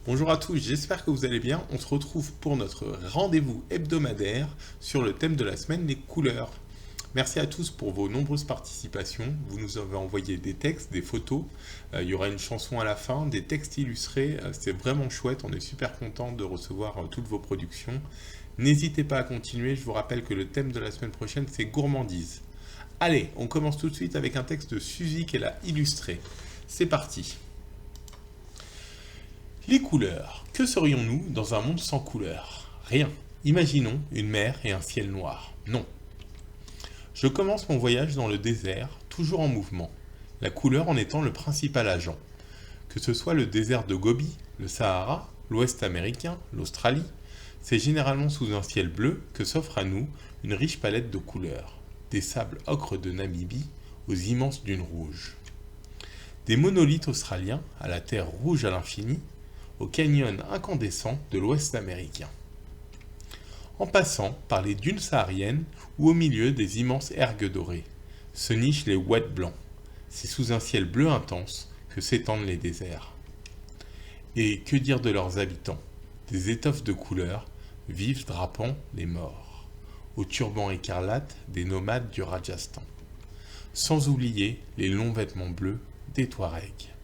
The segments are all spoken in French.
Bonjour à tous, j'espère que vous allez bien. On se retrouve pour notre rendez-vous hebdomadaire sur le thème de la semaine, les couleurs. Merci à tous pour vos nombreuses participations. Vous nous avez envoyé des textes, des photos. Il y aura une chanson à la fin, des textes illustrés. C'est vraiment chouette. On est super content de recevoir toutes vos productions. N'hésitez pas à continuer. Je vous rappelle que le thème de la semaine prochaine, c'est gourmandise. Allez, on commence tout de suite avec un texte de Suzy qu'elle a illustré. C'est parti. Les couleurs. Que serions-nous dans un monde sans couleurs? Rien. Imaginons une mer et un ciel noir. Non. Je commence mon voyage dans le désert, toujours en mouvement, la couleur en étant le principal agent. Que ce soit le désert de Gobi, le Sahara, l'Ouest américain, l'Australie, c'est généralement sous un ciel bleu que s'offre à nous une riche palette de couleurs, des sables ocre de Namibie aux immenses dunes rouges. Des monolithes australiens à la terre rouge à l'infini, aux canyons incandescents de l'Ouest américain. En passant par les dunes sahariennes ou au milieu des immenses ergues dorées, se nichent les oueds blancs. C'est sous un ciel bleu intense que s'étendent les déserts. Et que dire de leurs habitants? Des étoffes de couleurs, vives drapant les morts, aux turbans écarlates des nomades du Rajasthan. Sans oublier les longs vêtements bleus des Touaregs.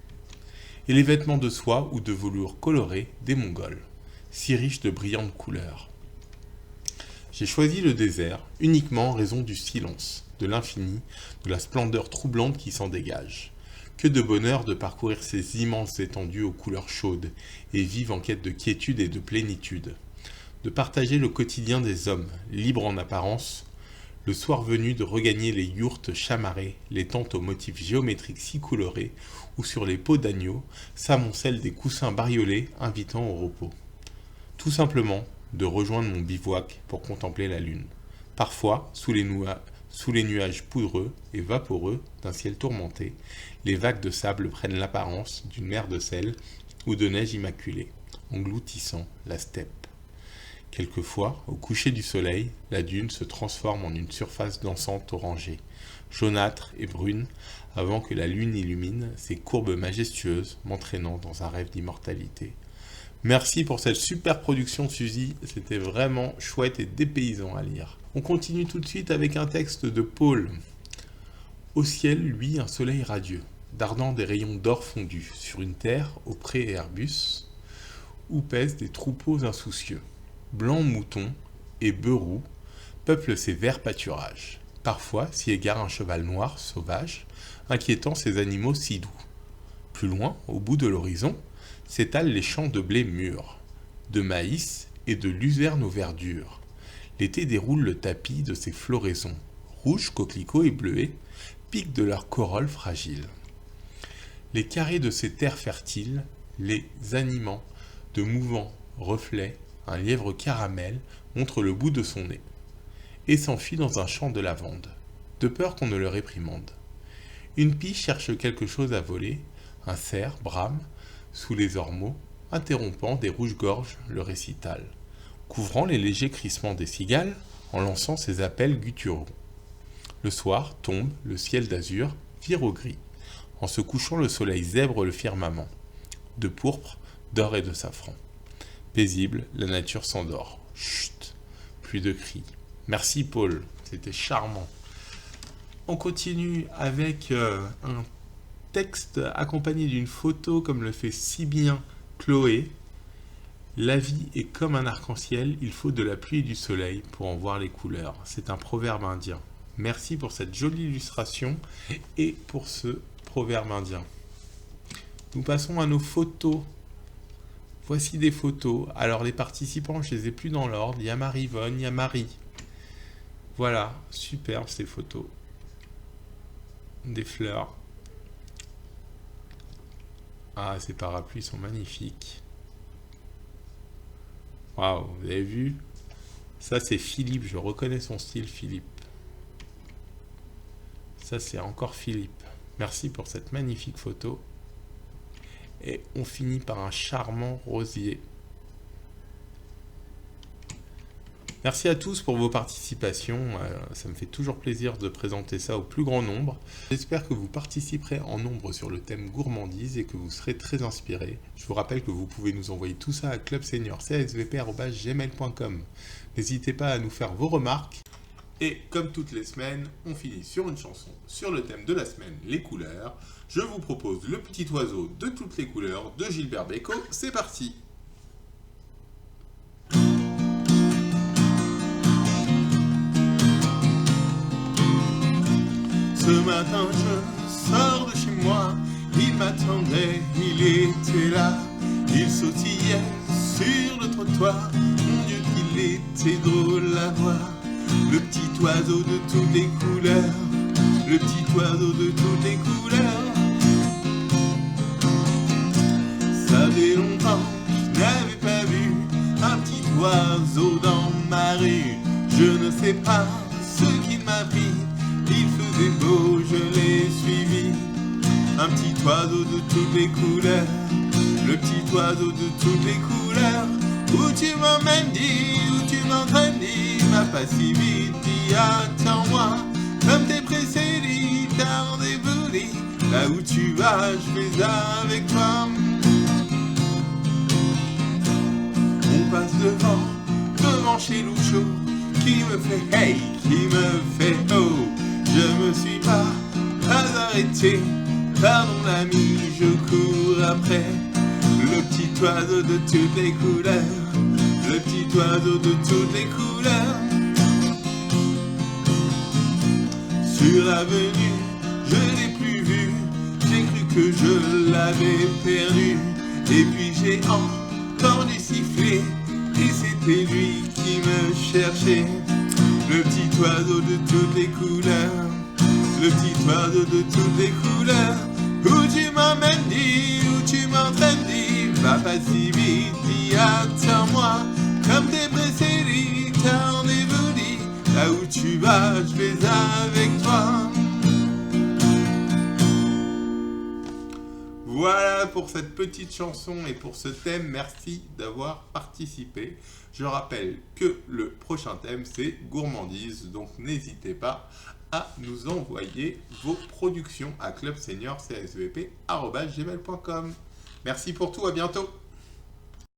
Et les vêtements de soie ou de velours coloré des Mongols, si riches de brillantes couleurs. J'ai choisi le désert uniquement en raison du silence, de l'infini, de la splendeur troublante qui s'en dégage. Que de bonheur de parcourir ces immenses étendues aux couleurs chaudes et vives en quête de quiétude et de plénitude. De partager le quotidien des hommes, libres en apparence, le soir venu de regagner les yourtes chamarrées, les tentes aux motifs géométriques si colorés, où sur les peaux d'agneau s'amoncellent des coussins bariolés invitant au repos. Tout simplement, de rejoindre mon bivouac pour contempler la lune. Parfois, sous les nuages poudreux et vaporeux d'un ciel tourmenté, les vagues de sable prennent l'apparence d'une mer de sel ou de neige immaculée, engloutissant la steppe. Quelquefois, au coucher du soleil, la dune se transforme en une surface dansante orangée, jaunâtre et brune, avant que la lune illumine ses courbes majestueuses, m'entraînant dans un rêve d'immortalité. Merci pour cette super production, Suzy. C'était vraiment chouette et dépaysant à lire. On continue tout de suite avec un texte de Paul. Au ciel, lui, un soleil radieux, dardant des rayons d'or fondu sur une terre aux prés et arbustes, où pèsent des troupeaux insoucieux. Blancs moutons et bœufs roux peuplent ces verts pâturages. Parfois s'y égare un cheval noir, sauvage, inquiétant ces animaux si doux. Plus loin, au bout de l'horizon, s'étalent les champs de blé mûr, de maïs et de luzerne aux verdures. L'été déroule le tapis de ces floraisons, rouges, coquelicots et bleuets, piquent de leurs corolles fragiles. Les carrés de ces terres fertiles, les animant de mouvants reflets, un lièvre caramel montre le bout de son nez, et s'enfuit dans un champ de lavande, de peur qu'on ne le réprimande. Une pie cherche quelque chose à voler, un cerf brame sous les ormeaux, interrompant des rouges-gorges le récital, couvrant les légers crissements des cigales en lançant ses appels gutturaux. Le soir tombe, le ciel d'azur vire au gris, en se couchant le soleil zèbre le firmament, de pourpre, d'or et de safran. Paisible, la nature s'endort. Chut, plus de cris. Merci Paul, c'était charmant. On continue avec un texte accompagné d'une photo comme le fait si bien Chloé. La vie est comme un arc-en-ciel, il faut de la pluie et du soleil pour en voir les couleurs. C'est un proverbe indien. Merci pour cette jolie illustration et pour ce proverbe indien. Nous passons à nos photos. Voici des photos. Alors les participants, je les ai plus dans l'ordre. Il y a Marie-Vonne, il y a Marie. Voilà, superbe ces photos. Des fleurs. Ah, ces parapluies sont magnifiques. Waouh, vous avez vu? Ça c'est Philippe, je reconnais son style Philippe. Ça c'est encore Philippe. Merci pour cette magnifique photo. Et on finit par un charmant rosier. Merci à tous pour vos participations, ça me fait toujours plaisir de présenter ça au plus grand nombre. J'espère que vous participerez en nombre sur le thème gourmandise et que vous serez très inspirés. Je vous rappelle que vous pouvez nous envoyer tout ça à clubseniorcsvp@gmail.com. N'hésitez pas à nous faire vos remarques. Et comme toutes les semaines, on finit sur une chanson sur le thème de la semaine, les couleurs. Je vous propose Le petit oiseau de toutes les couleurs de Gilbert Bécaud. C'est parti! Ce matin je sors de chez moi, il m'attendait, il était là, il sautillait sur le trottoir, mon Dieu qu'il était drôle à voir, le petit oiseau de toutes les couleurs, le petit oiseau de toutes les couleurs. Ça fait longtemps que je n'avais pas vu un petit oiseau dans ma rue, je ne sais pas ce qu'il m'a pris. Il faisait beau, je l'ai suivi. Un petit oiseau de toutes les couleurs, le petit oiseau de toutes les couleurs. Où tu m'emmènes, dis, où tu m'entraînes, dis, va pas si vite, dis, attends-moi. Comme t'es pressé, dis, t'as rendez-vous, dis, là où tu vas, je vais avec toi. On passe devant chez Louchot, qui me fait hey, qui me fait oh. Je me suis pas arrêté, pardon l'ami, je cours après. Le petit oiseau de toutes les couleurs, le petit oiseau de toutes les couleurs. Sur l'avenue, je l'ai plus vu, j'ai cru que je l'avais perdu. Et puis j'ai entendu siffler, et c'était lui qui me cherchait. Le petit oiseau de toutes les couleurs, le petit oiseau de toutes les couleurs. Où tu m'emmènes, dis, où tu m'entraînes, dis, va pas si vite, dis, attends-moi. Comme t'es pressé, dis, t'as rendez-vous, dis, là où tu vas, je vais avec toi. Voilà pour cette petite chanson et pour ce thème, merci d'avoir participé. Je rappelle que le prochain thème c'est gourmandise, donc n'hésitez pas à nous envoyer vos productions à clubseniorcsvp@gmail.com. Merci pour tout, à bientôt.